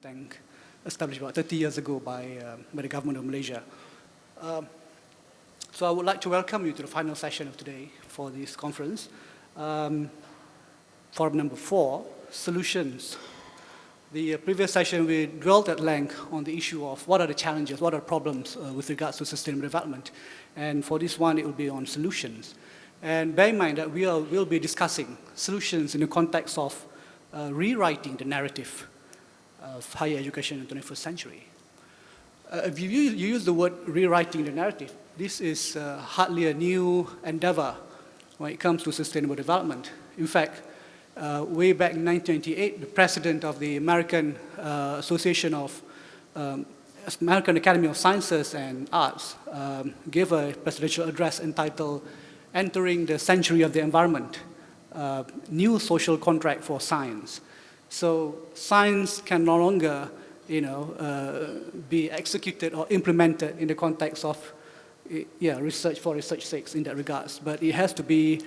Tank, established about 30 years ago by the government of Malaysia. So I would like to welcome you to the final session of today for this conference. Forum number 4, solutions. The previous session, we dwelt at length on the issue of what are the challenges, what are the problems with regards to sustainable development. And for this one, it will be on solutions. And bear in mind that we'll be discussing solutions in the context of rewriting the narrative of higher education in the 21st century. If you use the word rewriting the narrative, this is hardly a new endeavor when it comes to sustainable development. In fact, way back in 1998, the president of the American Association of American Academy of Sciences and Arts gave a presidential address entitled "Entering the Century of the Environment, New Social Contract for Science." So science can no longer, be executed or implemented in the context of, research for research sakes in that regards. But it has to be,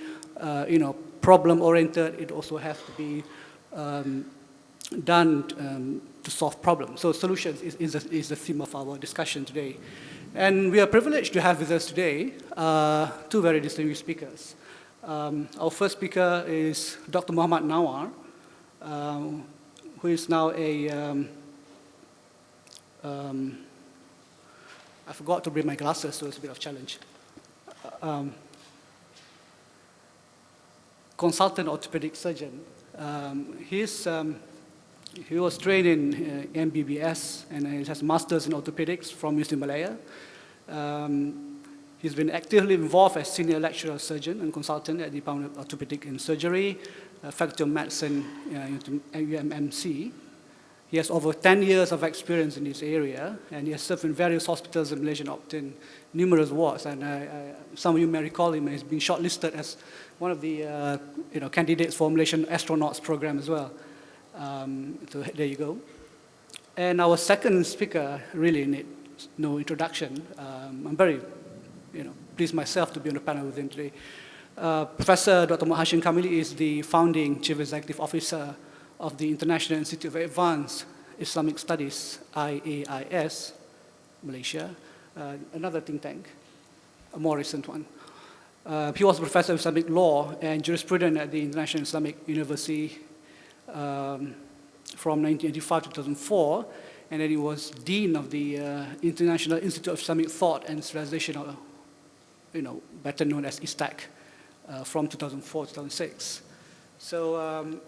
problem-oriented. It also has to be done to solve problems. So solutions is the theme of our discussion today. And we are privileged to have with us today two very distinguished speakers. Our first speaker is Dr. Mohammad Nawar, who is now I forgot to bring my glasses, so it's a bit of a challenge. Consultant orthopedic surgeon. He was trained in MBBS and he has a master's in orthopedics from UC Malaya. He's been actively involved as senior lecturer surgeon and consultant at the Department of Orthopedic and Surgery, Faculty of Medicine at UMMC. He has over 10 years of experience in this area, and he has served in various hospitals in Malaysia and obtained numerous awards. And some of you may recall him as being shortlisted as one of the candidates for Malaysian astronauts program as well. So there you go. And our second speaker really needs no introduction. I'm very pleased myself to be on the panel with him today. Professor Dr. Hashim Kamali is the founding Chief Executive Officer of the International Institute of Advanced Islamic Studies, IAIS, Malaysia, another think tank, a more recent one. He was a professor of Islamic law and jurisprudence at the International Islamic University from 1985 to 2004, and then he was dean of the International Institute of Islamic Thought and Civilization, better known as ISTAC, from 2004 to 2006. So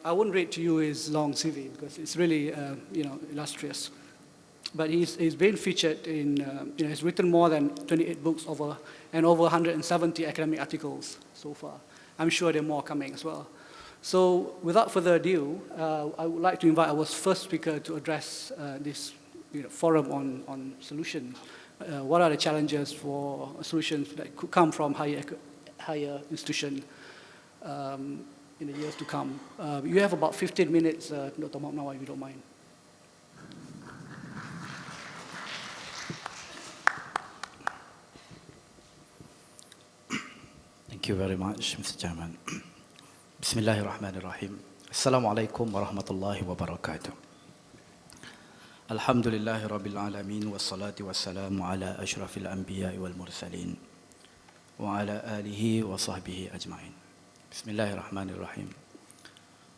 I won't read to you his long CV because it's really, illustrious. But he's been featured in, he's written more than 28 books and over 170 academic articles so far. I'm sure there are more coming as well. So without further ado, I would like to invite our first speaker to address this forum on solutions. What are the challenges for solutions that could come from higher institution in the years to come? You have about 15 minutes, Dr. Mohammad, if you don't mind. Thank you very much, Mr. Chairman. Bismillahirrahmanirrahim. Assalamu alaikum wa rahmatullahi wa barakatuh. Alhamdulillahi rabbil alamin wa salatu wa salamu ala ashrafil anbiya wal mursalin wa ala alihi wa sahbihi ajma'in. Bismillahirrahmanirrahim.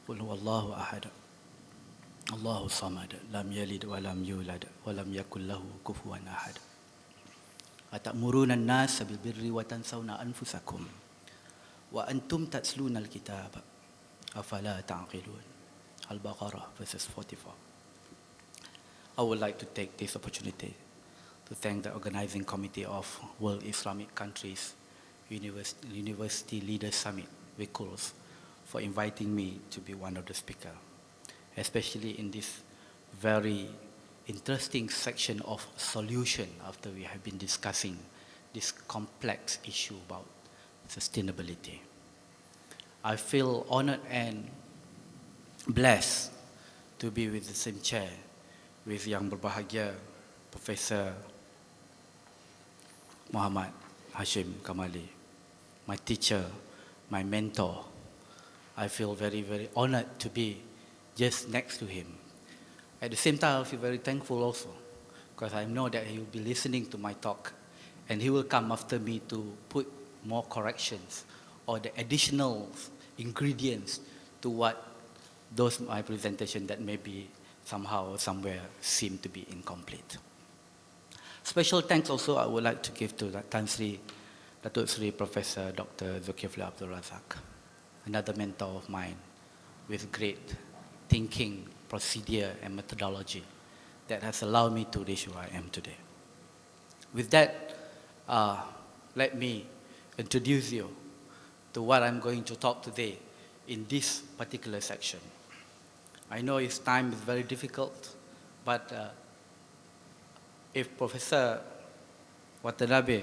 Qul huwallahu ahad. Allahu samad. Lam yalid wa lam yulad wa lam yakul lahu kufuwan ahad. Atamuruna an-nasa bil birri wa tansawna anfusakum wa antum tatluna al-kitab afala ta'qilun. Al-Baqarah verses 44. I would like to take this opportunity to thank the organizing committee of World Islamic Countries University Leaders Summit, WICULS, for inviting me to be one of the speakers, especially in this very interesting section of solution after we have been discussing this complex issue about sustainability. I feel honored and blessed to be with the same chair with yang berbahagia Professor Muhammad Hashim Kamali, my teacher, my mentor. I feel very, very honored to be just next to him. At the same time, I feel very thankful also, because I know that he will be listening to my talk, and he will come after me to put more corrections or the additional ingredients to what those my presentation that maybe somehow or somewhere seem to be incomplete. Special thanks also I would like to give to Datuk Sri Professor Dr. Zulkifli Abdul Razak, another mentor of mine with great thinking, procedure, and methodology that has allowed me to reach where I am today. With that, let me introduce you to what I'm going to talk today in this particular section. I know his time is very difficult, but if Professor Watanabe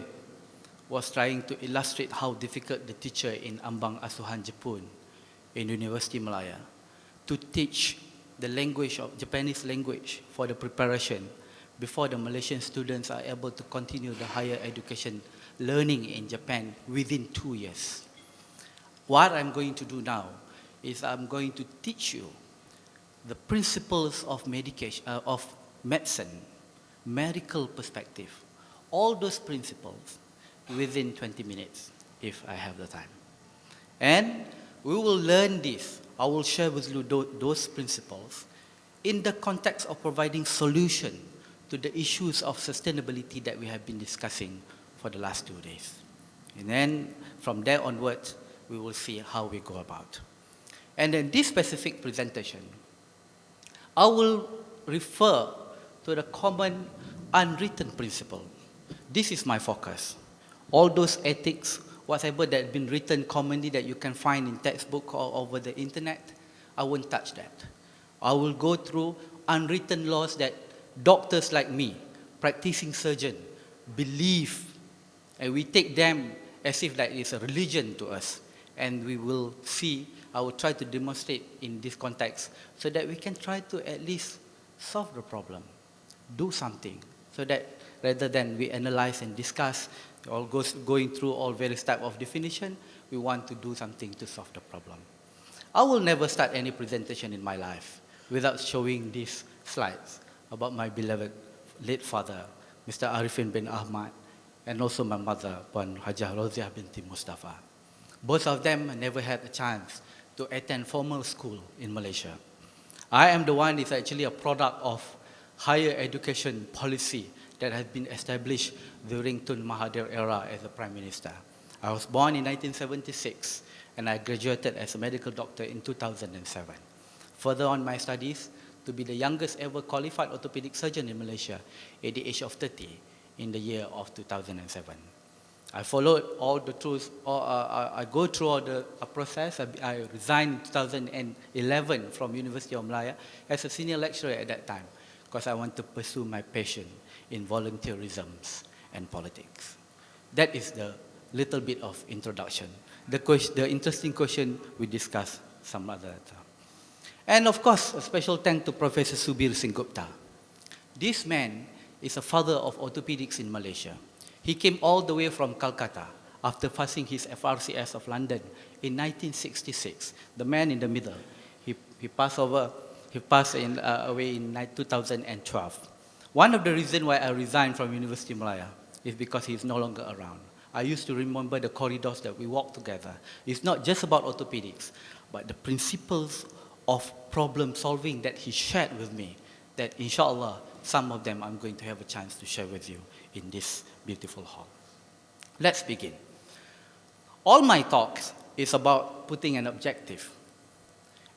was trying to illustrate how difficult the teacher in Ambang Asuhan Jepun in University Malaya to teach the language of Japanese language for the preparation before the Malaysian students are able to continue the higher education learning in Japan within 2 years. What I'm going to do now is I'm going to teach you the principles of medicine, medical perspective, all those principles within 20 minutes if I have the time. And we will learn this. I will share with you those principles in the context of providing solution to the issues of sustainability that we have been discussing for the last 2 days. And then from there onwards, we will see how we go about. And in this specific presentation, I will refer to the common unwritten principle. This is my focus. All those ethics, whatever that has been written commonly that you can find in textbook or over the internet, I won't touch that. I will go through unwritten laws that doctors like me, practicing surgeon, believe, and we take them as if that is a religion to us. And we will see, I will try to demonstrate in this context so that we can try to at least solve the problem, do something, so that rather than we analyze and discuss, going through all various type of definition, we want to do something to solve the problem. I will never start any presentation in my life without showing these slides about my beloved late father, Mr. Arifin bin Ahmad, and also my mother, Puan Hajah Roziah binti Mustafa. Both of them never had a chance to attend formal school in Malaysia. I am the one is actually a product of higher education policy that has been established during Tun Mahathir era as a Prime Minister. I was born in 1976 and I graduated as a medical doctor in 2007. Further on my studies, to be the youngest ever qualified orthopedic surgeon in Malaysia at the age of 30 in the year of 2007. I followed all the truths, I go through all the process. I resigned in 2011 from University of Malaya as a senior lecturer at that time because I want to pursue my passion in volunteerisms and politics. That is the little bit of introduction. The interesting question we discuss some other time. And of course, a special thanks to Professor Subir Singh Gupta. This man is a father of orthopedics in Malaysia. He came all the way from Calcutta after passing his FRCS of London in 1966. The man in the middle, he passed away in 2012. One of the reasons why I resigned from University of Malaya is because he's no longer around. I used to remember the corridors that we walked together. It's not just about orthopedics, but the principles of problem solving that he shared with me, that inshallah, some of them I'm going to have a chance to share with you in this beautiful hall. Let's begin. All my talks is about putting an objective.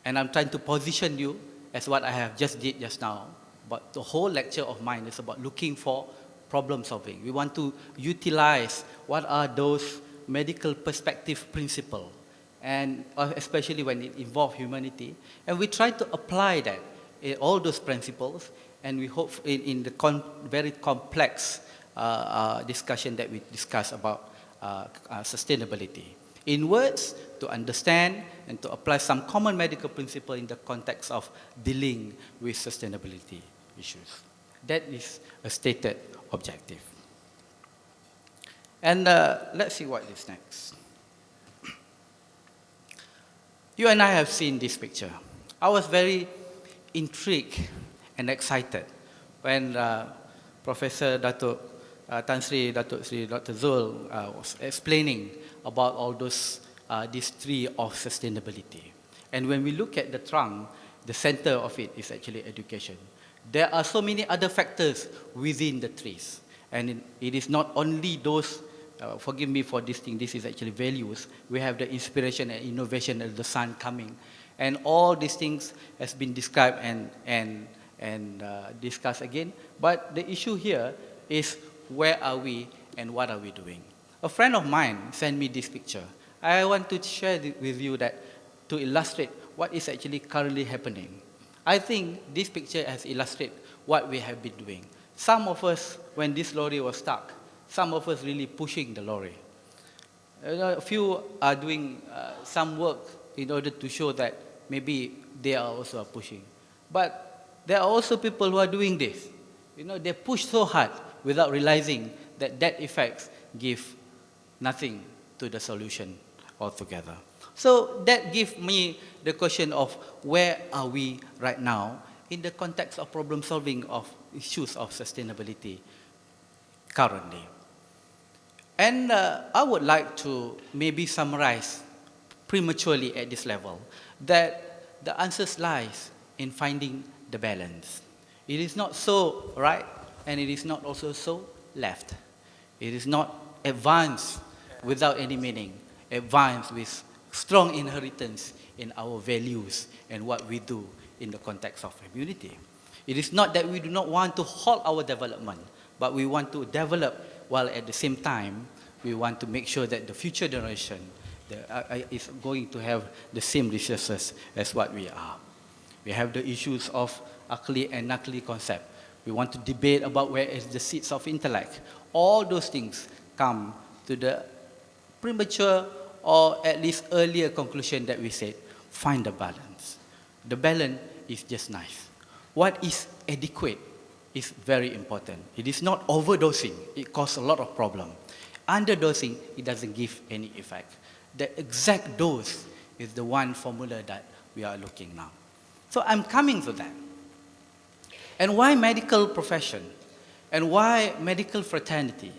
And I'm trying to position you as what I have just did just now. But the whole lecture of mine is about looking for problem solving. We want to utilize what are those medical perspective principles, and especially when it involves humanity. And we try to apply that, all those principles, and we hope in the very complex discussion that we discuss about sustainability. In words, to understand and to apply some common medical principle in the context of dealing with sustainability issues. That is a stated objective. And let's see what is next. You and I have seen this picture. I was very intrigued and excited when Professor Datuk Tan Sri, Datuk Sri Dr. Zul was explaining about all those, these three of sustainability. And when we look at the trunk, the center of it is actually education. There are so many other factors within the trees. And it is not only those, forgive me for this thing, this is actually values. We have the inspiration and innovation of the sun coming. And all these things has been described and discussed again. But the issue here is where are we and what are we doing? A friend of mine sent me this picture. I want to share with you that to illustrate what is actually currently happening. I think this picture has illustrated what we have been doing. Some of us, when this lorry was stuck, some of us really pushing the lorry. A few are doing some work in order to show that maybe they are also pushing. But there are also people who are doing this. They push so hard without realizing that that effects give nothing to the solution altogether. So that gives me the question of where are we right now in the context of problem solving of issues of sustainability currently. And I would like to maybe summarize prematurely at this level that the answers lies in finding the balance. It is not so right and it is not also so left. It is not advanced without any meaning, advanced with strong inheritance in our values and what we do in the context of community. It is not that we do not want to halt our development, but we want to develop while at the same time we want to make sure that the future generation is going to have the same resources as what we are. We have the issues of Akli and Nakli concept. We want to debate about where is the seeds of intellect. All those things come to the premature or at least earlier conclusion that we said, find the balance. The balance is just nice. What is adequate is very important. It is not overdosing. It causes a lot of problem. Underdosing, it doesn't give any effect. The exact dose is the one formula that we are looking now. So I'm coming to that. And why medical profession? And why medical fraternity?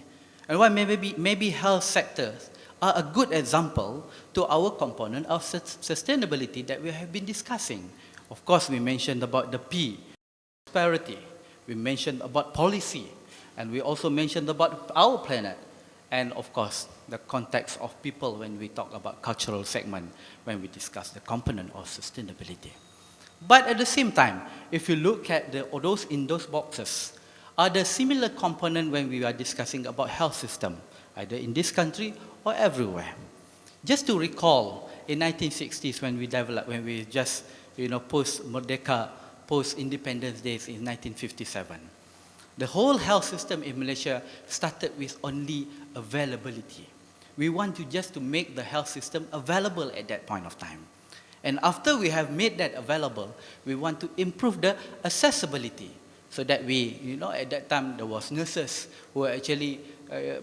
And why maybe health sectors are a good example to our component of sustainability that we have been discussing. Of course, we mentioned about the P, prosperity. We mentioned about policy. And we also mentioned about our planet. And of course, the context of people when we talk about cultural segment, when we discuss the component of sustainability. But at the same time, if you look at those in those boxes, are there similar components when we are discussing about health system, either in this country or everywhere? Just to recall, in 1960s when we developed, when we just, post-Merdeka, post-independence days in 1957, the whole health system in Malaysia started with only availability. We want to make the health system available at that point of time. And after we have made that available, we want to improve the accessibility so that we, at that time there was nurses who were actually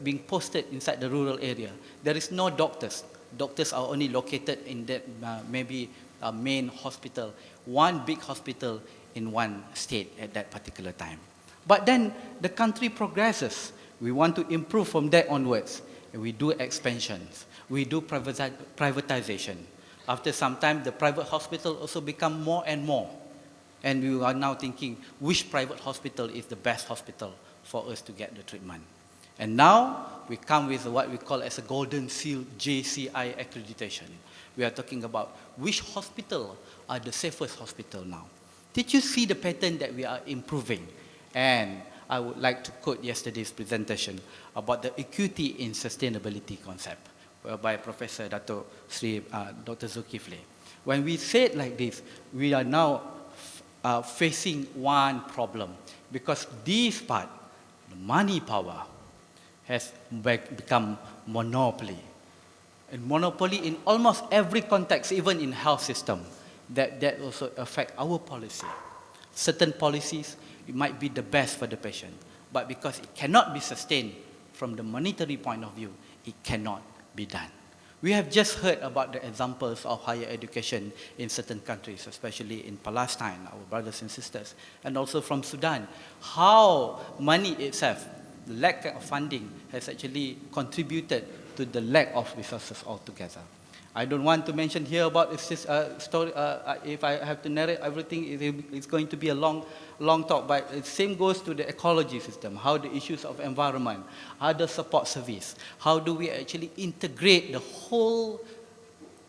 being posted inside the rural area. There is no doctors. Doctors are only located in that maybe a main hospital, one big hospital in one state at that particular time. But then the country progresses. We want to improve from there onwards. And we do expansions. We do privatization. After some time, the private hospital also become more and more. And we are now thinking which private hospital is the best hospital for us to get the treatment. And now we come with what we call as a golden seal JCI accreditation. We are talking about which hospital are the safest hospital now. Did you see the pattern that we are improving? And I would like to quote yesterday's presentation about the equity in sustainability concept by Professor Dr. Zulkifli. When we say it like this, we are now facing one problem because this part, the money power, has become monopoly. And monopoly in almost every context, even in health system, that also affect our policy. Certain policies, it might be the best for the patient, but because it cannot be sustained from the monetary point of view, it cannot be done. We have just heard about the examples of higher education in certain countries, especially in Palestine, our brothers and sisters, and also from Sudan, how money itself, the lack of funding, has actually contributed to the lack of resources altogether. I don't want to mention here about this story. If I have to narrate everything, it's going to be a long talk. But the same goes to the ecology system, how the issues of environment, other support service, how do we actually integrate the whole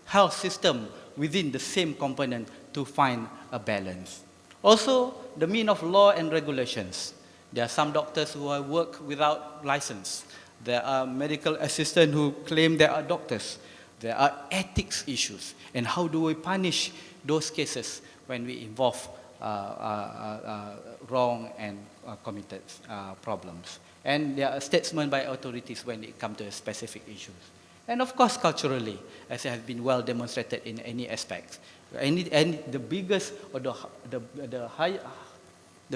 health system within the same component to find a balance. Also, the mean of law and regulations. There are some doctors who work without license. There are medical assistants who claim they are doctors. There are ethics issues, and how do we punish those cases when we involve wrong and committed problems. And there are statements by authorities when it comes to specific issues. And of course, culturally, as it has been well demonstrated in any aspect. And the biggest or the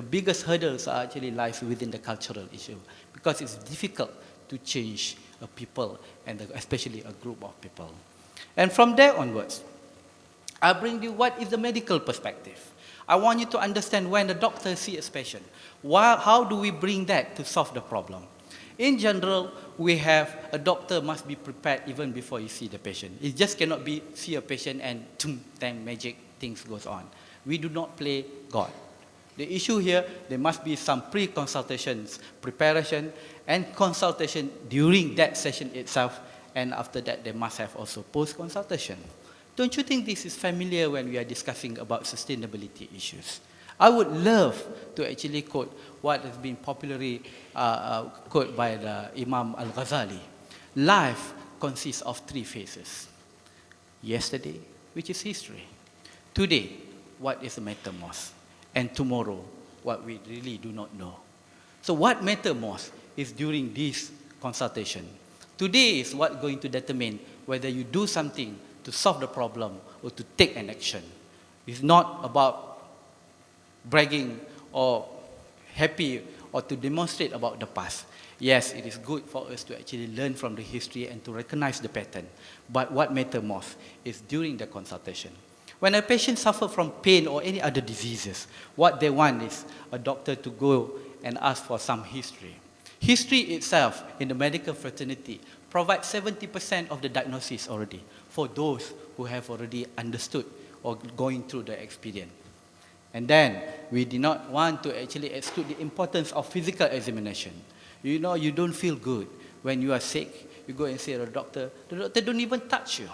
biggest hurdles are actually lies within the cultural issue, because it's difficult to change a people, and especially a group of people. And from there onwards, I bring you what is the medical perspective. I want you to understand when the doctor sees a patient, how do we bring that to solve the problem? In general, we have a doctor must be prepared even before you see the patient. It just cannot be see a patient and then magic things goes on. We do not play God. The issue here, there must be some pre-consultations, preparation, and consultation during that session itself, and after that, they must have also post-consultation. Don't you think this is familiar when we are discussing about sustainability issues? I would love to actually quote what has been popularly quoted by the Imam Al-Ghazali. Life consists of 3 phases. Yesterday, which is history. Today, what is the metamorph? And tomorrow, what we really do not know. So what matters most is during this consultation. Today is what going to determine whether you do something to solve the problem or to take an action. It's not about bragging or happy or to demonstrate about the past. Yes, it is good for us to actually learn from the history and to recognize the pattern. But what matters most is during the consultation. When a patient suffers from pain or any other diseases, what they want is a doctor to go and ask for some history. History itself in the medical fraternity provides 70% of the diagnosis already for those who have already understood or going through the experience. And then we did not want to actually exclude the importance of physical examination. You know, you don't feel good when you are sick. You go and see the doctor don't even touch you.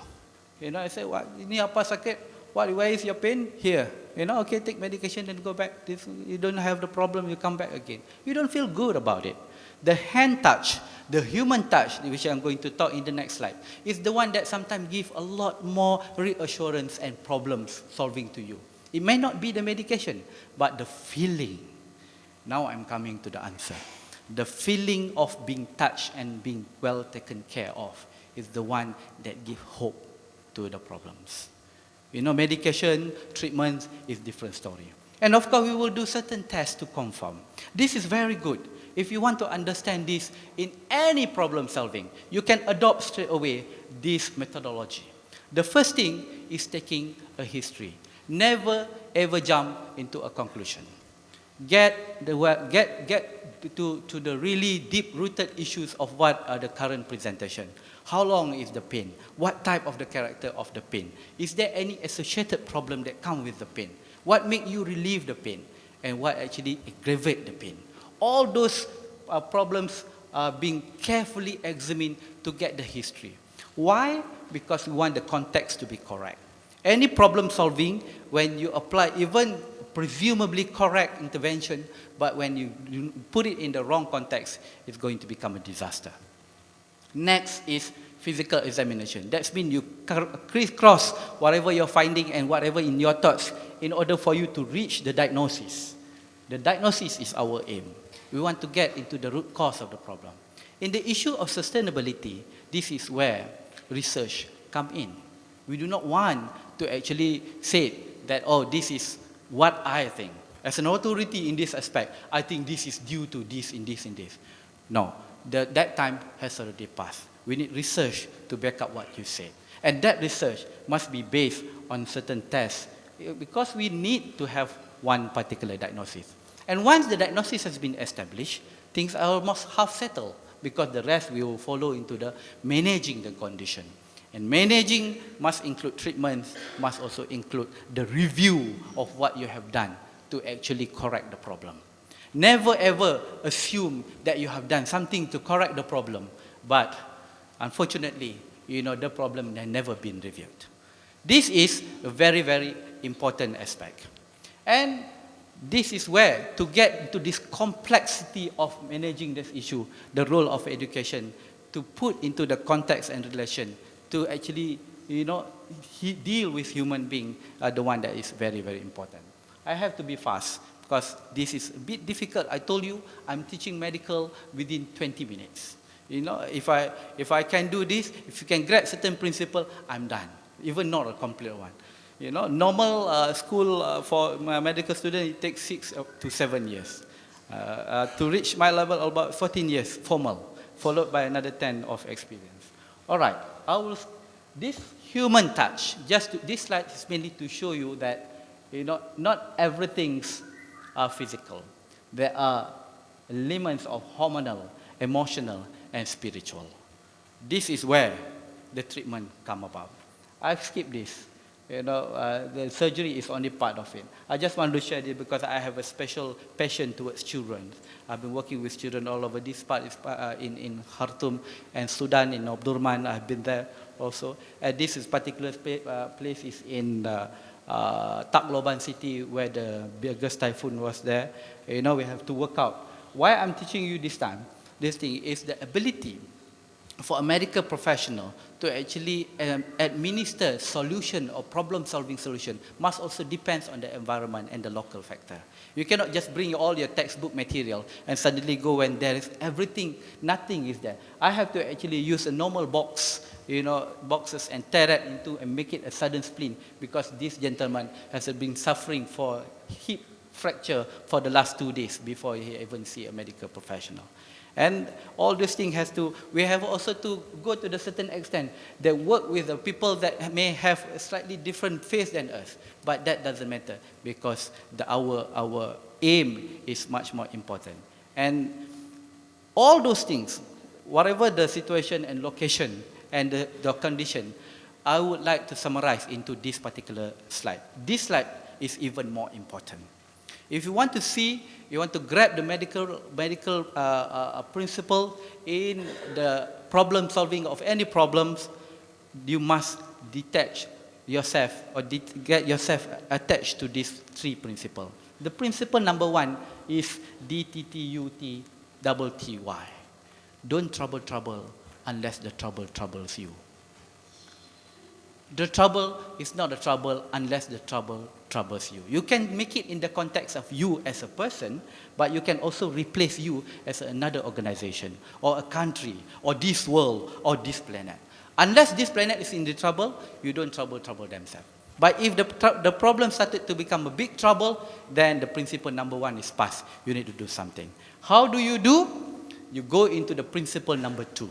You know, I say, what? Ini apa sakit? Where is your pain? Here. You know, okay, take medication and go back. You don't have the problem, you come back again. You don't feel good about it. The hand touch, the human touch, which I'm going to talk in the next slide, is the one that sometimes gives a lot more reassurance and problems solving to you. It may not be the medication, but the feeling. Now I'm coming to the answer. The feeling of being touched and being well taken care of is the one that gives hope to the problems. You know, medication, treatment is different story. And of course, we will do certain tests to confirm. This is very good. If you want to understand this in any problem solving, you can adopt straight away this methodology. The first thing is taking a history. Never ever jump into a conclusion. Get to the really deep-rooted issues of what are the current presentation. How long is the pain? What type of the character of the pain? Is there any associated problem that comes with the pain? What makes you relieve the pain? And what actually aggravate the pain? All those problems are being carefully examined to get the history. Why? Because we want the context to be correct. Any problem solving, when you apply even presumably correct intervention, but when you put it in the wrong context, it's going to become a disaster. Next is physical examination. That means you crisscross whatever you're finding and whatever in your thoughts in order for you to reach the diagnosis. The diagnosis is our aim. We want to get into the root cause of the problem. In the issue of sustainability, this is where research comes in. We do not want to actually say that, oh, this is what I think. As an authority in this aspect, I think this is due to this, in this, in this. No, that time has already passed. We need research to back up what you said. And that research must be based on certain tests because we need to have one particular diagnosis. And once the diagnosis has been established, things are almost half settled because the rest will follow into the managing the condition. And managing must include treatments, must also include the review of what you have done to actually correct the problem. Never ever assume that you have done something to correct the problem, but unfortunately, the problem has never been reviewed. This is a very, very important aspect. And this is where, to get into this complexity of managing this issue, the role of education, to put into the context and relation, to actually, deal with human being, the one that is very, very important. I have to be fast because this is a bit difficult. I told you, I'm teaching medical within 20 minutes. If I can do this, if you can grab certain principle, I'm done. Even not a complete one. Normal school for my medical student, it takes 6 to 7 years. To reach my level, about 14 years, formal, followed by another 10 of experience. All right, this human touch, this slide is mainly to show you that, not everything's physical. There are elements of hormonal, emotional, and spiritual. This is where the treatment come about. I've skipped this. The surgery is only part of it. I just want to share this because I have a special passion towards children. I've been working with children all over. This part is in Khartoum and Sudan, in Omdurman. I've been there also. And this is particular place is in Tacloban city where the biggest typhoon was there. We have to work out. Why I'm teaching you this thing is the ability for a medical professional to actually administer solution or problem-solving solution must also depends on the environment and the local factor. You cannot just bring all your textbook material and suddenly go when there is everything, nothing is there. I have to actually use a normal box, boxes and tear that into and make it a sudden splint because this gentleman has been suffering for hip fracture for the last 2 days before he even see a medical professional. And all these things we have also to go to the certain extent that work with the people that may have a slightly different faith than us. But that doesn't matter because our aim is much more important. And all those things, whatever the situation and location and the condition, I would like to summarize into this particular slide. This slide is even more important. If you want to see, you want to grab the medical principle in the problem solving of any problems, you must detach yourself or get yourself attached to these 3 principles. The principle number 1 is DTTUTTTY. Don't trouble unless the trouble troubles you. The trouble is not a trouble unless the trouble troubles you. You can make it in the context of you as a person, but you can also replace you as another organization or a country or this world or this planet. Unless this planet is in the trouble, you don't trouble themselves. But if the problem started to become a big trouble, then the principle number 1 is passed. You need to do something. How do? You go into the principle number 2.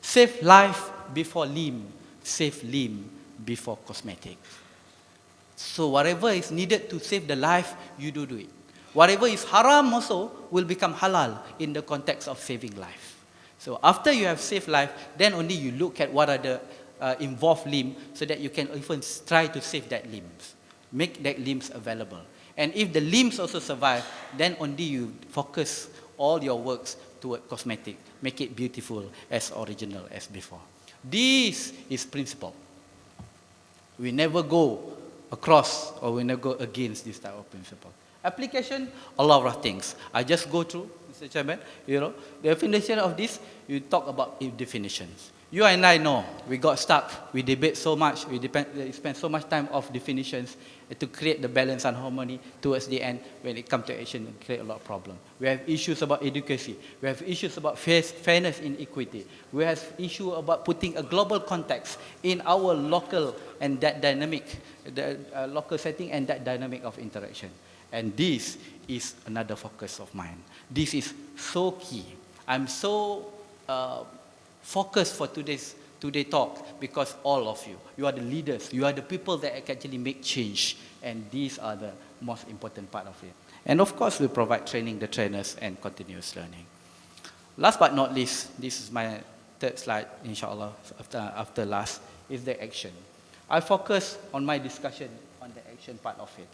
Save life before limb. Save limb before cosmetic. So whatever is needed to save the life, you do it. Whatever is haram also will become halal in the context of saving life. So after you have saved life, then only you look at what are the involved limbs so that you can even try to save that limbs. Make that limbs available. And if the limbs also survive, then only you focus all your works toward cosmetic. Make it beautiful as original as before. This is principle. We never go across or we never go against this type of principle. Application, a lot of things. I just go through, Mr. Chairman, the definition of this, you talk about definitions. You and I know, we got stuck, we debate so much, we spend so much time of definitions to create the balance and harmony towards the end when it comes to action and create a lot of problems. We have issues about education, we have issues about fairness in equity, we have issues about putting a global context in our local and that dynamic, the local setting and that dynamic of interaction. And this is another focus of mine. This is so key. I'm so focus for today talk, because all of you are the leaders, you are the people that can actually make change, and these are the most important part of it. And of course, we provide training, the trainers, and continuous learning. Last but not least, this is my third slide, inshallah, after last, is the action. I focus on my discussion on the action part of it.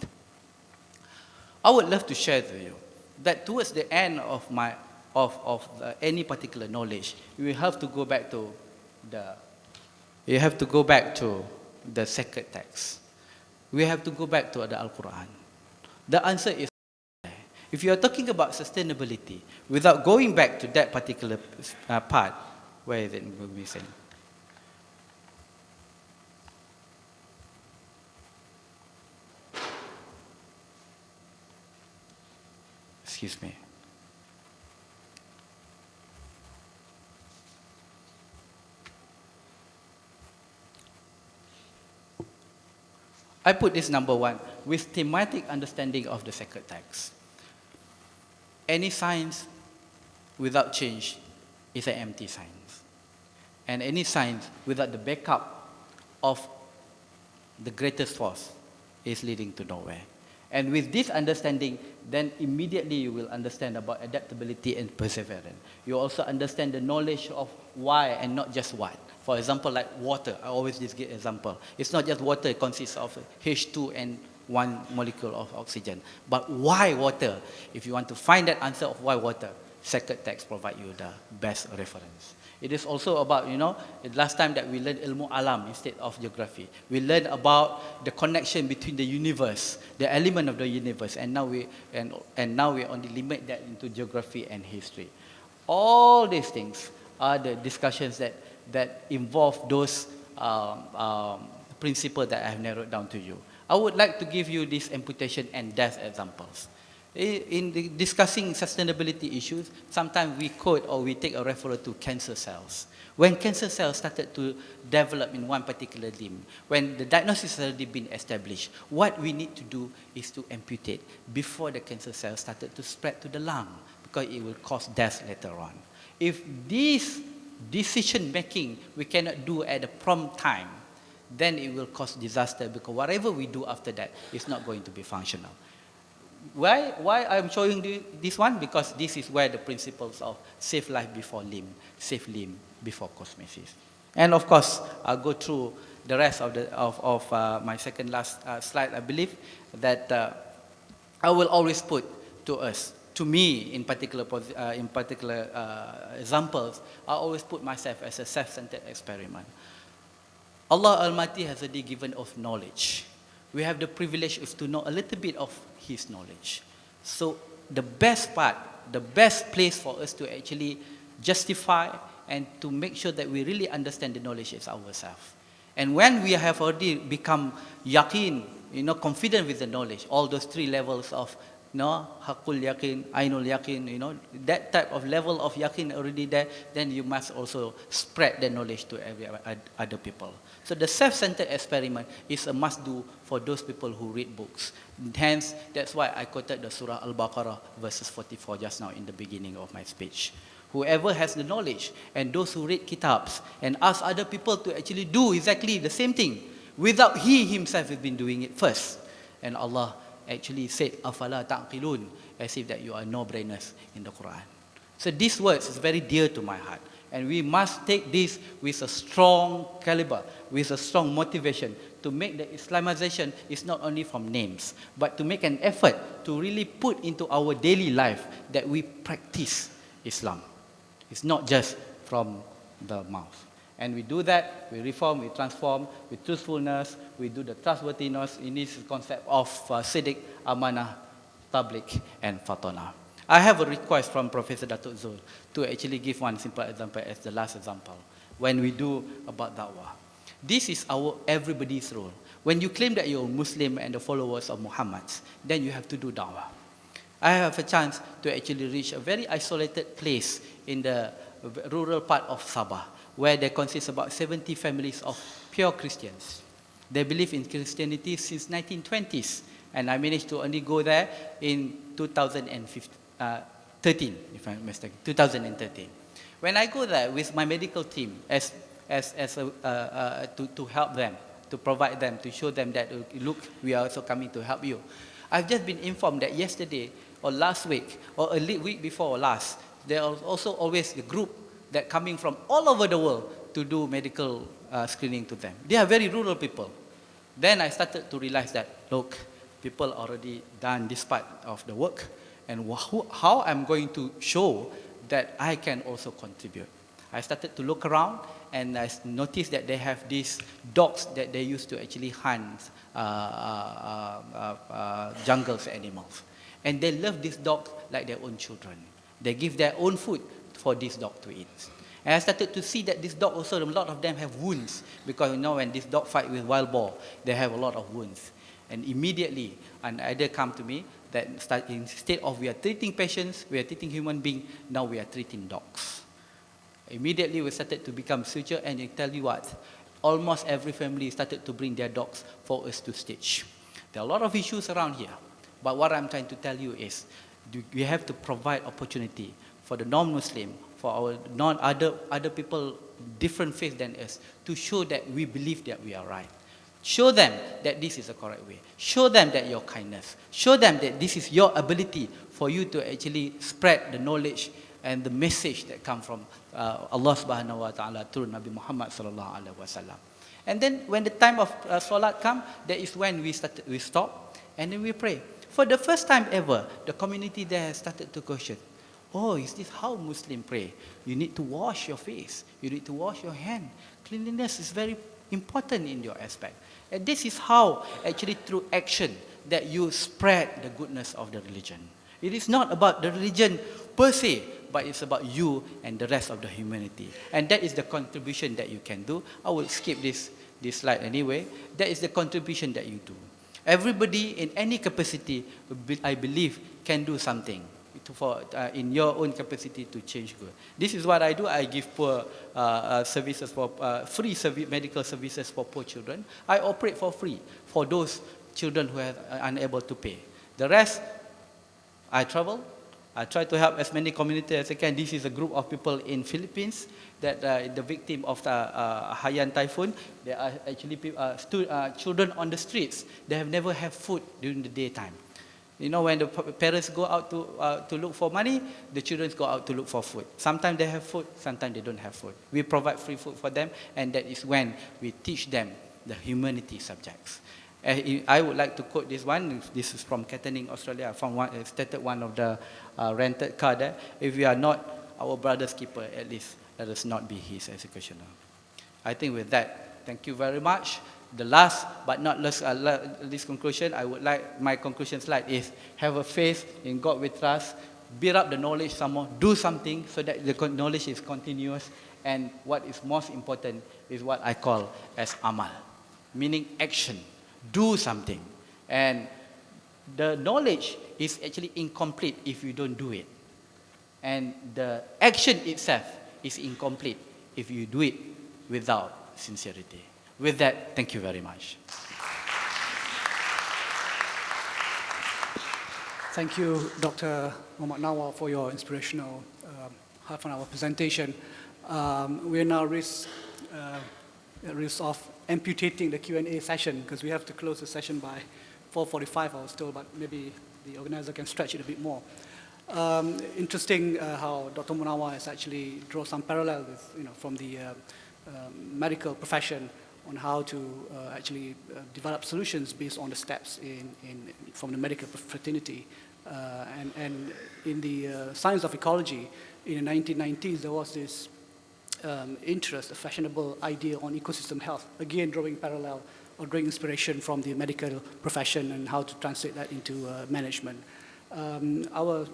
I would love to share with you that towards the end of any particular knowledge, you have to go back to the sacred text. We have to go back to the Al-Quran. The answer is, if you are talking about sustainability, without going back to that particular part, where is it missing? Excuse me. I put this number 1, with thematic understanding of the sacred text. Any science without change is an empty science. And any science without the backup of the greatest force is leading to nowhere. And with this understanding, then immediately you will understand about adaptability and perseverance. You also understand the knowledge of why and not just what. For example, like water, I always just give example. It's not just water, it consists of H2 and 1 molecule of oxygen. But why water? If you want to find that answer of why water, sacred text provide you the best reference. It is also about, last time that we learned ilmu alam instead of geography. We learned about the connection between the universe, the element of the universe, and now we only limit that into geography and history. All these things are the discussions that involve those principles that I have narrowed down to you. I would like to give you this amputation and death examples. In discussing sustainability issues, sometimes we quote or we take a referral to cancer cells. When cancer cells started to develop in one particular limb, when the diagnosis has already been established, what we need to do is to amputate before the cancer cells started to spread to the lung, because it will cause death later on. If this decision making we cannot do at the prompt time, then it will cause disaster, because whatever we do after that is not going to be functional. Why I'm showing you this one? Because this is where the principles of save life before limb, save limb before cosmesis. And of course, I'll go through the rest of my second last slide. I believe that I will always put to us, to me in particular examples, I always put myself as a self-centered experiment. Allah Almighty has already given us knowledge. We have the privilege to know a little bit of His knowledge. So the best part, the best place for us to actually justify and to make sure that we really understand the knowledge is ourselves. And when we have already become yaqeen, confident with the knowledge, all those 3 levels of Hakul Yaqeen, Ainul Yaqeen, that type of level of Yaqeen already there, then you must also spread the knowledge to every other people. So the self-centered experiment is a must-do for those people who read books. Hence, that's why I quoted the Surah Al-Baqarah verses 44 just now in the beginning of my speech. Whoever has the knowledge and those who read kitabs and ask other people to actually do exactly the same thing without he himself has been doing it first. And Allah actually said, Afala ta'qilun, as if that you are no-brainers in the Quran. So these words is very dear to my heart. And we must take this with a strong caliber, with a strong motivation to make the Islamization is not only from names, but to make an effort to really put into our daily life that we practice Islam. It's not just from the mouth. And we do that, we reform, we transform with truthfulness, we do the trustworthiness in this concept of Siddiq, Amanah, Tabligh, and Fatana. I have a request from Professor Datuk Zul to actually give one simple example as the last example when we do about da'wah. This is everybody's role. When you claim that you're Muslim and the followers of Muhammad, then you have to do da'wah. I have a chance to actually reach a very isolated place in the rural part of Sabah, where there consists about 70 families of pure Christians. They believe in Christianity since 1920s, and I managed to only go there in 2013, if I'm mistaken, 2013. When I go there with my medical team to help them, to provide them, to show them that, look, we are also coming to help you. I've just been informed that yesterday or last week or a week before or last, there are also always a group that coming from all over the world to do medical screening to them. They are very rural people. Then I started to realize that, look, people already done this part of the work, and how I'm going to show that I can also contribute. I started to look around, and I noticed that they have these dogs that they used to actually hunt jungles animals. And they love these dogs like their own children. They give their own food for this dog to eat. And I started to see that this dog also, a lot of them have wounds, because when this dog fight with wild boar, they have a lot of wounds. And immediately, an idea come to me that instead of we are treating patients, we are treating human beings, now we are treating dogs. Immediately we started to become suture, and I tell you what, almost every family started to bring their dogs for us to stitch. There are a lot of issues around here, but what I'm trying to tell you is, we have to provide opportunity for the non-Muslim, for our other people, different faith than us, to show that we believe that we are right. Show them that this is the correct way. Show them that your kindness. Show them that this is your ability for you to actually spread the knowledge and the message that come from Allah subhanahu wa ta'ala through Nabi Muhammad sallallahu alaihi wasallam. And then when the time of Salat come, that is when we stop and then we pray. For the first time ever, the community there has started to question, oh, is this how Muslim pray? You need to wash your face. You need to wash your hand. Cleanliness is very important in your aspect. And this is how, actually through action, that you spread the goodness of the religion. It is not about the religion per se, but it's about you and the rest of the humanity. And that is the contribution that you can do. I will skip this slide anyway. That is the contribution that you do. Everybody in any capacity, I believe, can do something in your own capacity to change good. This is what I do. I give poor services for free medical services for poor children. I operate for free for those children who are unable to pay. The rest, I travel. I try to help as many communities as I can. This is a group of people in Philippines that the victim of the Haiyan typhoon. They are actually children on the streets. They have never had food during the daytime. When the parents go out to look for money, the children go out to look for food. Sometimes they have food, sometimes they don't have food. We provide free food for them, and that is when we teach them the humanity subjects. I would like to quote this one. This is from Kettering, Australia. I found stated one of the rented car there. If we are not our brother's keeper, at least let us not be his executioner. I think with that, thank you very much. The last but not least, this conclusion, I would like, my conclusion slide is, have a faith in God we trust, build up the knowledge some more, do something so that the knowledge is continuous, and what is most important is what I call as amal, meaning action. Do something. And the knowledge is actually incomplete if you don't do it. And the action itself is incomplete if you do it without sincerity. With that, thank you very much. Thank you, Dr. Mohammad Nawar, for your inspirational half-an-hour presentation. We are now at risk of amputating the Q&A session because we have to close the session by 4:45, I was told, but maybe the organizer can stretch it a bit more. Interesting how Dr. Munawar has actually drawn some parallel with, from the medical profession on how to actually develop solutions based on the steps from the medical fraternity. And in the science of ecology, in the 1990s, there was this interest, a fashionable idea on ecosystem health, again drawing parallel or drawing inspiration from the medical profession and how to translate that into management. Our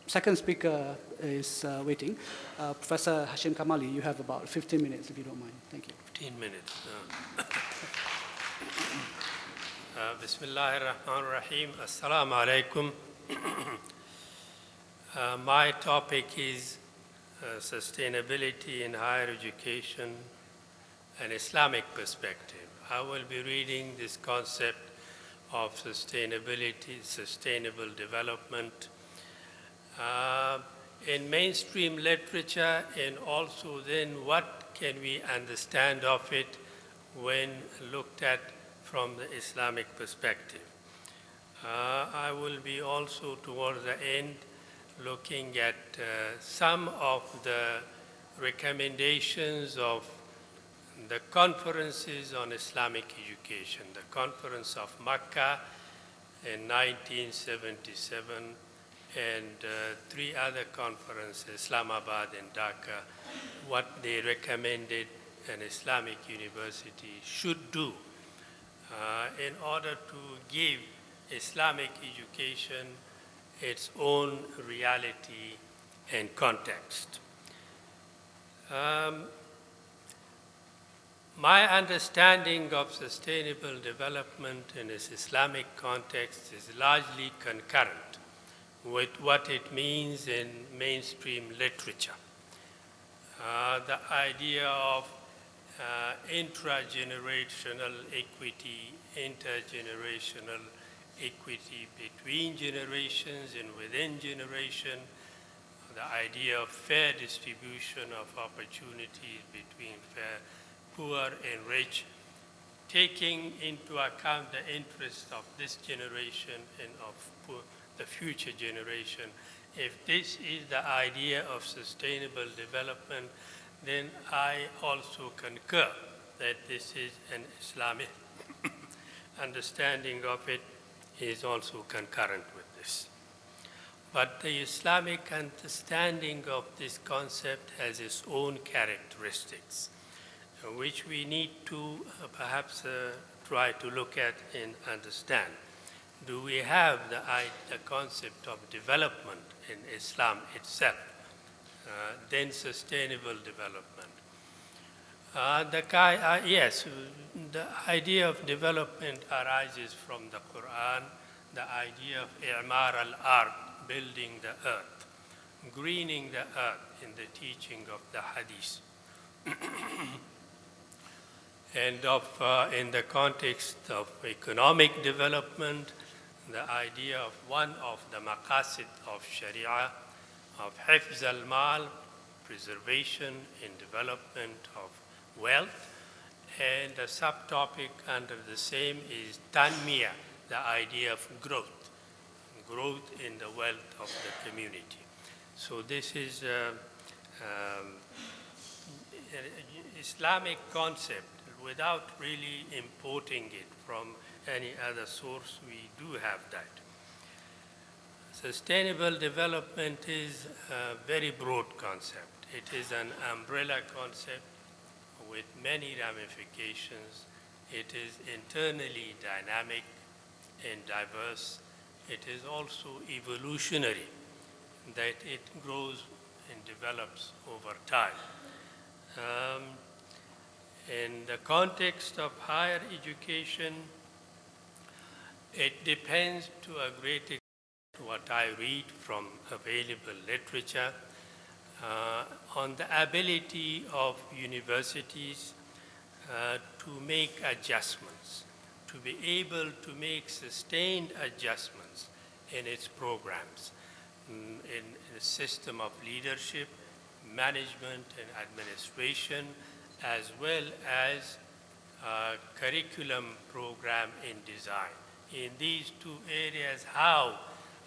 second speaker is waiting. Professor Hashim Kamali, you have about 15 minutes if you don't mind. Thank you. 15 minutes. Bismillahir Rahmanir Rahim. Assalamu alaikum. My topic is sustainability in higher education, an Islamic perspective. I will be reading this concept of sustainability, sustainable development in mainstream literature, and also then what can we understand of it when looked at from the Islamic perspective. I will be also towards the end looking at some of the recommendations of the conferences on Islamic education, the Conference of Makkah in 1977, and three other conferences, Islamabad and Dhaka, what they recommended an Islamic university should do in order to give Islamic education its own reality and context. My understanding of sustainable development in its Islamic context is largely concurrent with what it means in mainstream literature. The idea of intragenerational equity, intergenerational equity between generations and within generation, the idea of fair distribution of opportunities between poor and rich, taking into account the interests of this generation and of the future generation. If this is the idea of sustainable development, then I also concur that this is an Islamic understanding of it is also concurrent with this. But the Islamic understanding of this concept has its own characteristics, which we need to perhaps try to look at and understand. Do we have the concept of development in Islam itself, then sustainable development? Yes, the idea of development arises from the Quran, the idea of i'mar al-ard, building the earth, greening the earth in the teaching of the hadith. And in the context of economic development, the idea of one of the maqasid of Sharia, of hifz al-mal, preservation and development of wealth, and the subtopic under the same is tanmiyah, the idea of growth in the wealth of the community. So this is Islamic concept. Without really importing it from any other source, we do have that. Sustainable development is a very broad concept. It is an umbrella concept with many ramifications. It is internally dynamic and diverse. It is also evolutionary, that it grows and develops over time. In the context of higher education, it depends to a great extent what I read from available literature on the ability of universities to make adjustments, to be able to make sustained adjustments in its programs, in a system of leadership, management, and administration, as well as curriculum program in design. In these two areas, how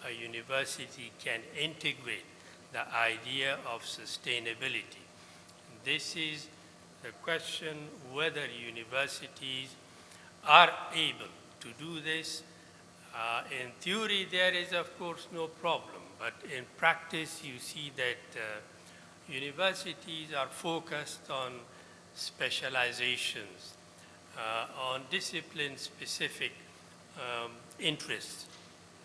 a university can integrate the idea of sustainability. This is the question whether universities are able to do this. In theory, there is of course no problem, but in practice you see that universities are focused on specializations, on discipline-specific interests,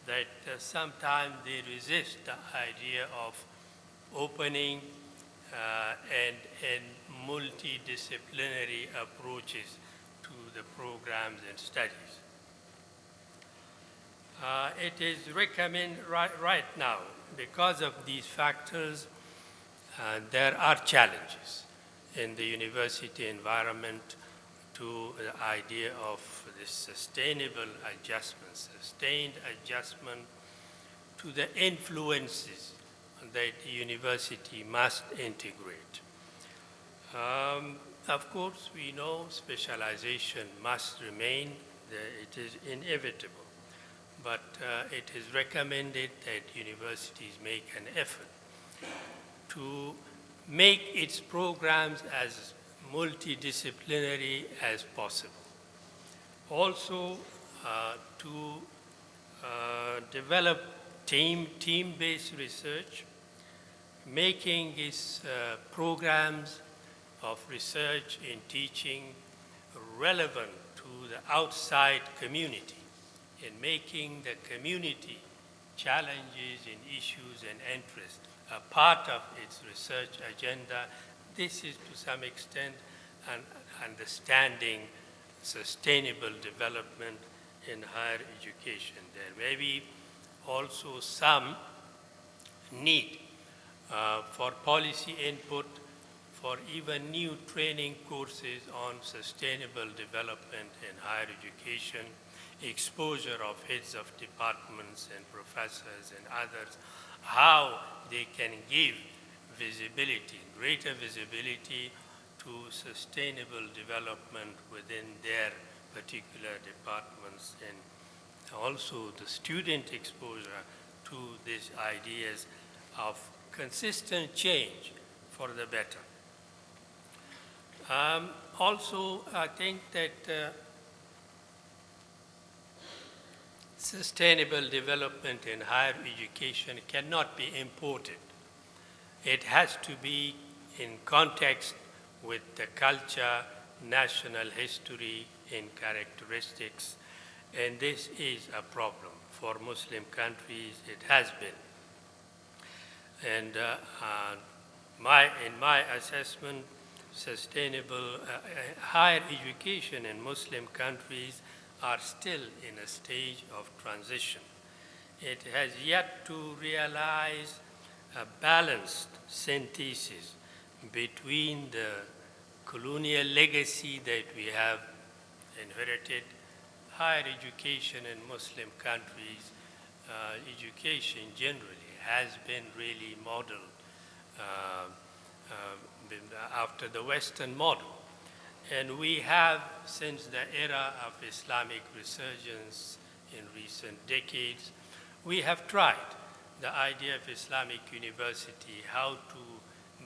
that sometimes they resist the idea of opening and multidisciplinary approaches to the programs and studies. It is recommended right now, because of these factors, there are challenges in the university environment to the idea of this sustainable adjustment, sustained adjustment to the influences that the university must integrate. Of course, we know specialization must remain, it is inevitable, but it is recommended that universities make an effort to make its programs as multidisciplinary as possible. Also, to develop team-based research, making its programs of research in teaching relevant to the outside community, in making the community challenges and issues and interests a part of its research agenda. This is to some extent an understanding sustainable development in higher education. There may be also some need for policy input for even new training courses on sustainable development in higher education, exposure of heads of departments and professors and others, how they can give visibility, greater visibility to sustainable development within their particular departments, and also the student exposure to these ideas of consistent change for the better. Also, I think that sustainable development in higher education cannot be imported. It has to be in context with the culture, national history, and characteristics, and this is a problem. For Muslim countries, it has been. And in my assessment, sustainable higher education in Muslim countries are still in a stage of transition. It has yet to realize a balanced synthesis between the colonial legacy that we have inherited. Higher education in Muslim countries, education generally has been really modeled after the Western model. And we have, since the era of Islamic resurgence in recent decades, we have tried the idea of Islamic university, how to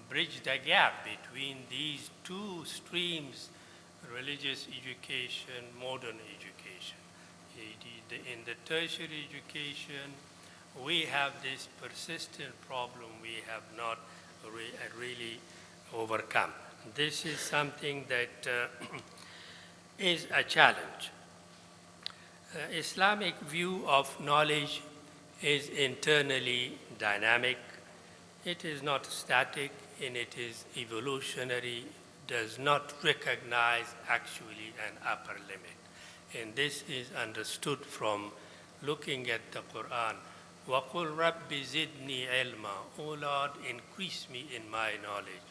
bridge the gap between these two streams, religious education, modern education. In the tertiary education, we have this persistent problem we have not really overcome. This is something that is a challenge. Islamic view of knowledge is internally dynamic. It is not static, and it is evolutionary, does not recognize actually an upper limit. And this is understood from looking at the Quran. وَقُلْ رَبِّ زِدْنِي عِلْمًا, O Lord, increase me in my knowledge.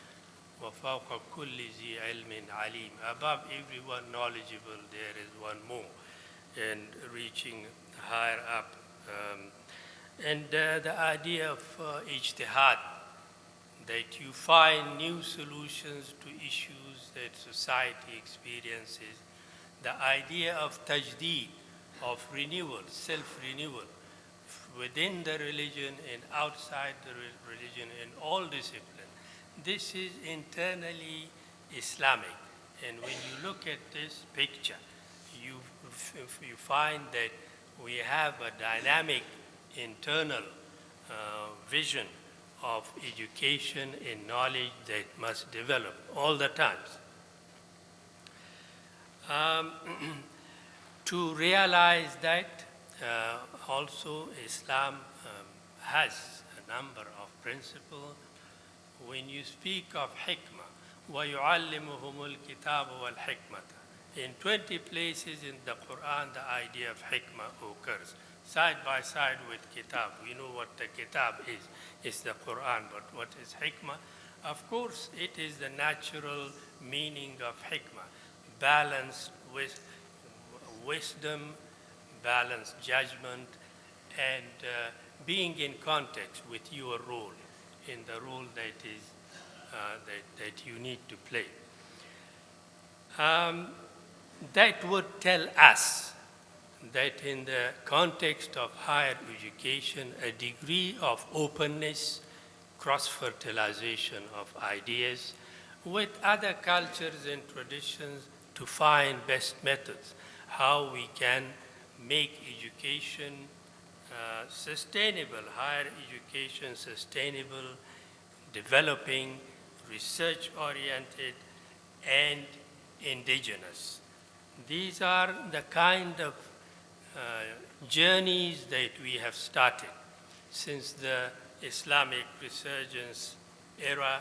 وَفَوْقَ كُلِّ ذِي عِلْمٍ عَلِيمٍ, above everyone knowledgeable, there is one more, and reaching higher up. And the idea of ijtihad, that you find new solutions to issues that society experiences. The idea of tajdeed, of renewal, self-renewal, within the religion and outside the religion in all disciplines. This is internally Islamic. And when you look at this picture, you find that we have a dynamic internal vision of education and knowledge that must develop all the times. To realize that, also Islam has a number of principles. When you speak of hikmah, وَيُعَلِّمُهُمُ الْكِتَابُ وَالْحِكْمَةَ, in 20 places in the Quran, the idea of hikmah occurs, side by side with kitab. We know what the kitab is. It's the Quran, but what is hikmah? Of course, it is the natural meaning of hikmah, balanced with wisdom, balanced judgment, and being in context with your role. in the role that is that you need to play. That would tell us that in the context of higher education, a degree of openness, cross-fertilization of ideas with other cultures and traditions to find best methods, how we can make education sustainable, higher education sustainable, developing, research-oriented, and indigenous. These are the kind of journeys that we have started since the Islamic resurgence era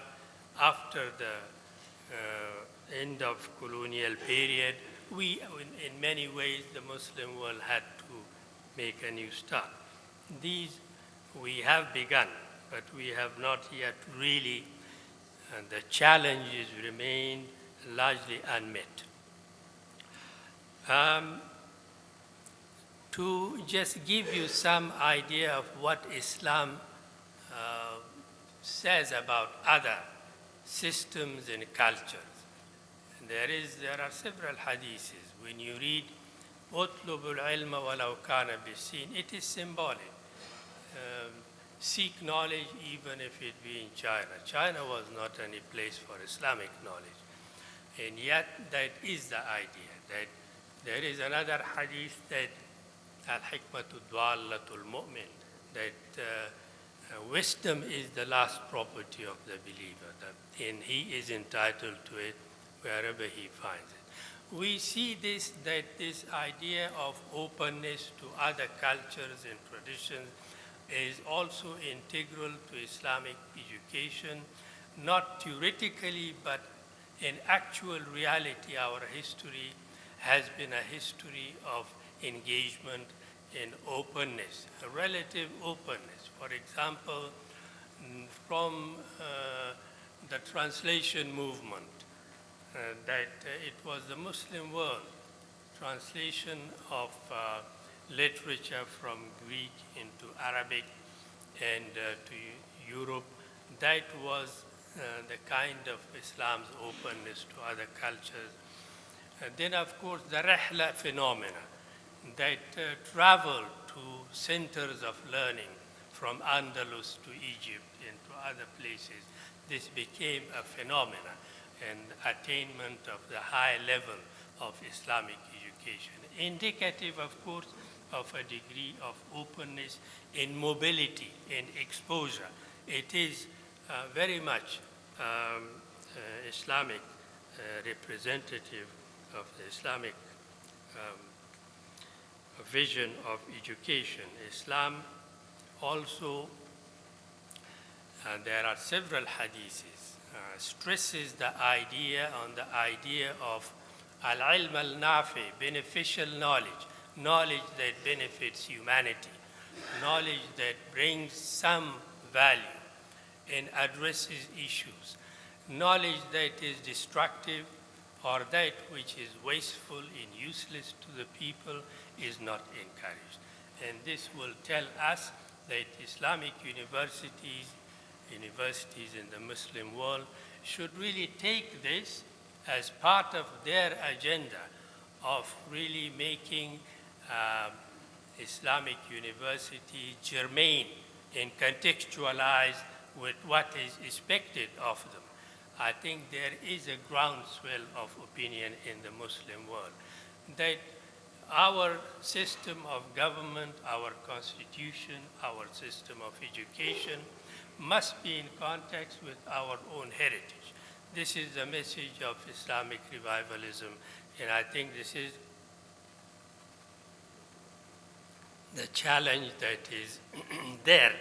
after the end of colonial period. We, in many ways, the Muslim world had to make a new start. These we have begun, but we have not yet really, and the challenges remain largely unmet. To just give you some idea of what Islam says about other systems and cultures, there are several hadiths. When you read اطلب العلم ولو كان بالسين, it is symbolic. Seek knowledge even if it be in China. China was not any place for Islamic knowledge. And yet that is the idea, that there is another hadith that al-hikmatu dwallatul mu'min, that wisdom is the last property of the believer, and he is entitled to it wherever he finds it. We see that this idea of openness to other cultures and traditions is also integral to Islamic education, not theoretically, but in actual reality. Our history has been a history of engagement in openness, a relative openness. For example, from the translation movement, that it was the Muslim world, translation of literature from Greek into Arabic and to Europe, that was the kind of Islam's openness to other cultures. And then, of course, the Rihla phenomena, that traveled to centers of learning from Andalus to Egypt and to other places. This became a phenomenon, and attainment of the high level of Islamic education, indicative, of course, of a degree of openness in mobility and exposure. It is very much Islamic representative of the Islamic vision of education. Islam also, there are several hadiths, stresses the idea of al-ilm al-nafi, beneficial knowledge, knowledge that benefits humanity, knowledge that brings some value and addresses issues, knowledge that is destructive or that which is wasteful and useless to the people is not encouraged. And this will tell us that Islamic universities in the Muslim world should really take this as part of their agenda of really making Islamic university germane and contextualized with what is expected of them. I think there is a groundswell of opinion in the Muslim world that our system of government, our constitution, our system of education must be in context with our own heritage. This is the message of Islamic revivalism, and I think this is the challenge that is there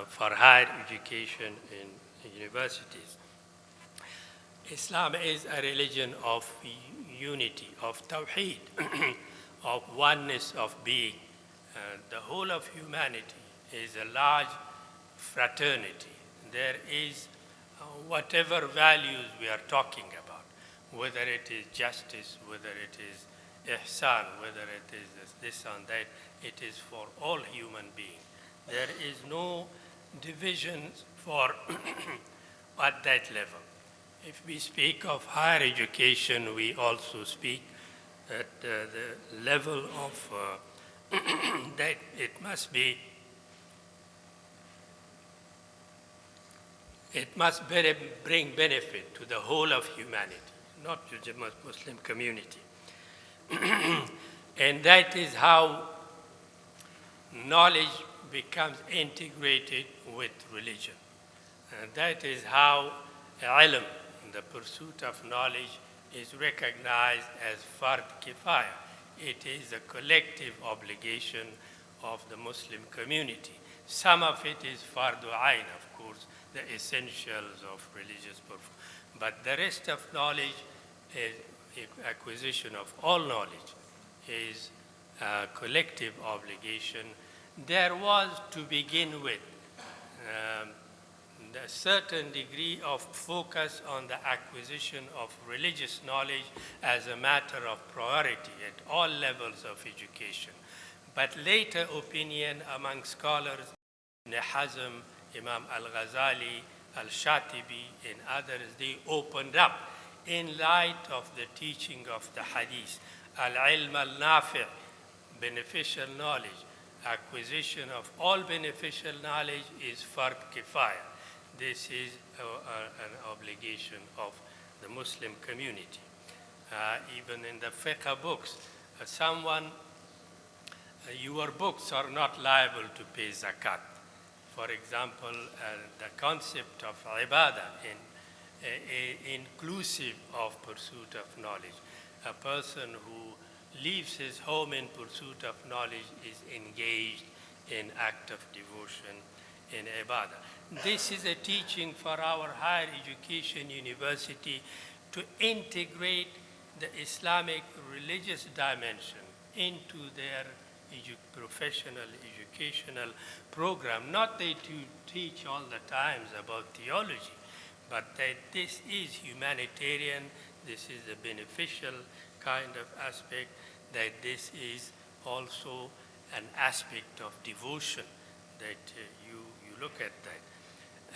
for higher education in universities. Islam is a religion of unity, of tawheed, of oneness of being. The whole of humanity is a large fraternity. There is whatever values we are talking about, whether it is justice, whether it is ihsan, whether it is this and that, it is for all human beings. There is no divisions for at that level. If we speak of higher education, we also speak at the level of that it must bring benefit to the whole of humanity, not to the Muslim community. And that is how knowledge becomes integrated with religion. And that is how ilm, the pursuit of knowledge, is recognized as fard kifaya. It is a collective obligation of the Muslim community. Some of it is fardu ayn, of course, the essentials of religious performance. But the rest of knowledge, acquisition of all knowledge, is a collective obligation. There was, to begin with, a certain degree of focus on the acquisition of religious knowledge as a matter of priority at all levels of education. But later opinion among scholars, Ibn Hazm, Imam al-Ghazali, al-Shatibi, and others, they opened up in light of the teaching of the hadith. Al-ilm al-nafi', beneficial knowledge. Acquisition of all beneficial knowledge is fard kifaya. This is an obligation of the Muslim community. Even in the fiqh books, your books are not liable to pay zakat. For example, the concept of ibadah, inclusive of pursuit of knowledge. A person who leaves his home in pursuit of knowledge is engaged in act of devotion in ibadah. This is a teaching for our higher education university to integrate the Islamic religious dimension into their professional educational program. Not that you teach all the times about theology, but that this is humanitarian, this is a beneficial kind of aspect, that this is also an aspect of devotion, that you look at that.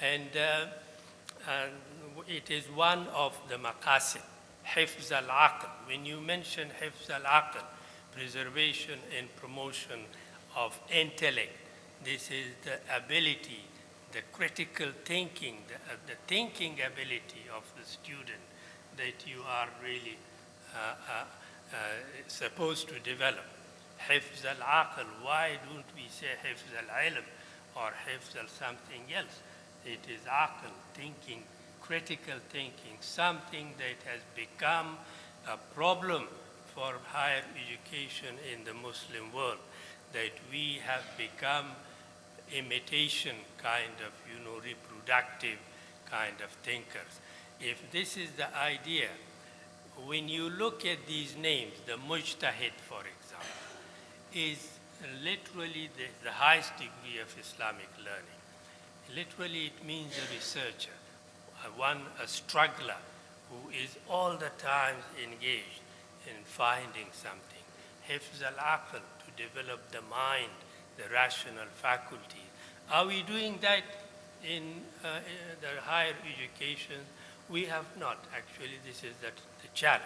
And it is one of the maqasid, hifz al-aql. When you mention hifz al-aql, preservation and promotion of intellect, this is the ability, the critical thinking, the thinking ability of the student that you are really supposed to develop. Hifz al-aql, why don't we say hifz al-ilm or hifz al-something else? It is aql, thinking, critical thinking, something that has become a problem for higher education in the Muslim world, that we have become imitation kind of, reproductive kind of thinkers. If this is the idea, when you look at these names, the mujtahid, for example, is literally the highest degree of Islamic learning. Literally, it means a researcher, a struggler who is all the time engaged in finding something. Hifz al-aql, to develop the mind, the rational faculty. Are we doing that in the higher education? We have not. Actually, this is the challenge.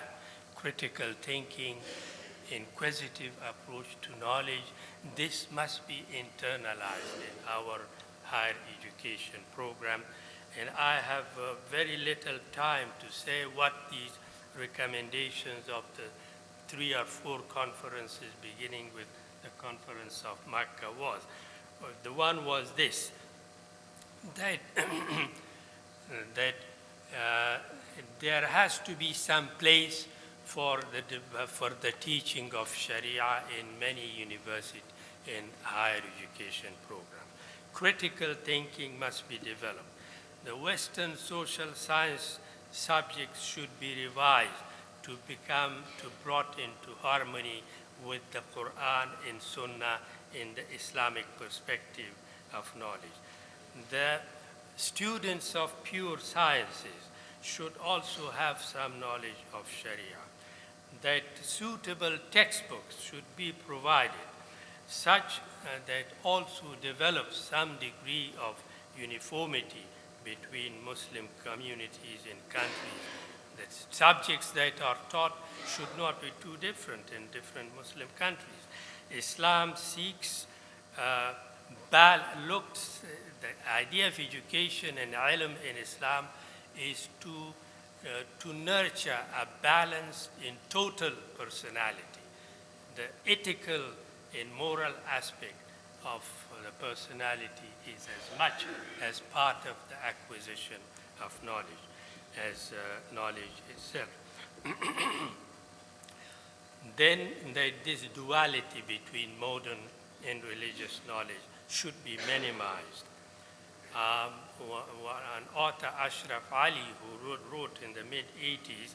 Critical thinking, inquisitive approach to knowledge, this must be internalized in our higher education program. And I have very little time to say what these recommendations of the 3 or 4 conferences, beginning with the conference of Makkah, was. The one was this, that, there has to be some place for the teaching of Sharia in many universities and higher education programs. Critical thinking must be developed. The Western social science subjects should be revised to brought into harmony with the Quran and Sunnah in the Islamic perspective of knowledge. The students of pure sciences should also have some knowledge of Sharia. That suitable textbooks should be provided, such that also develops some degree of uniformity between Muslim communities in countries. The subjects that are taught should not be too different in different Muslim countries. Islam seeks, the idea of education and ilm in Islam is to nurture a balanced in total personality. The ethical and moral aspect of the personality is as much as part of the acquisition of knowledge as knowledge itself. Then this duality between modern and religious knowledge should be minimized. An author, Ashraf Ali, who wrote in the mid-80s,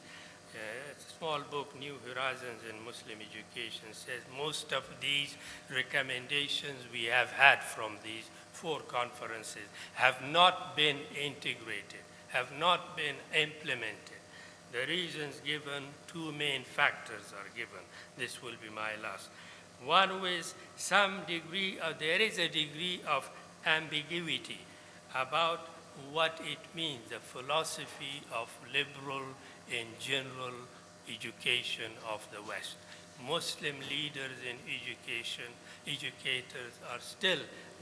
a small book, New Horizons in Muslim Education, says most of these recommendations we have had from these 4 conferences have not been integrated, have not been implemented. The reasons given, 2 main factors are given. This will be my last. One is there is a degree of ambiguity about what it means, the philosophy of liberal and general education of the West. Muslim leaders in education, educators are still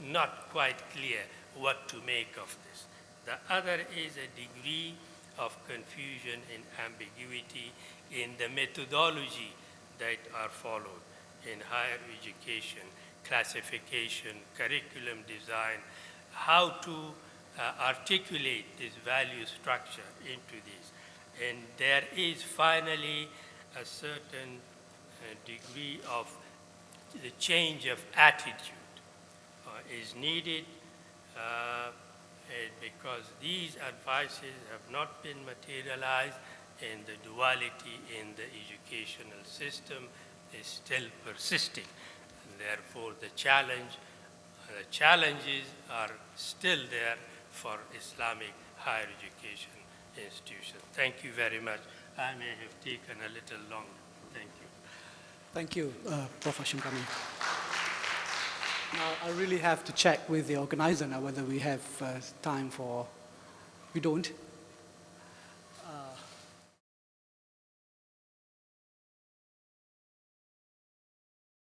not quite clear what to make of this. The other is a degree of confusion and ambiguity in the methodology that are followed in higher education, classification, curriculum design, how to articulate this value structure into this. And there is finally a certain degree of the change of attitude is needed because these advices have not been materialized and the duality in the educational system is still persisting. Therefore, the challenges are still there for Islamic higher education institutions. Thank you very much. I may have taken a little longer. Thank you. Thank you, Prof. Hashim. Now, I really have to check with the organizer now whether we have time for, we don't.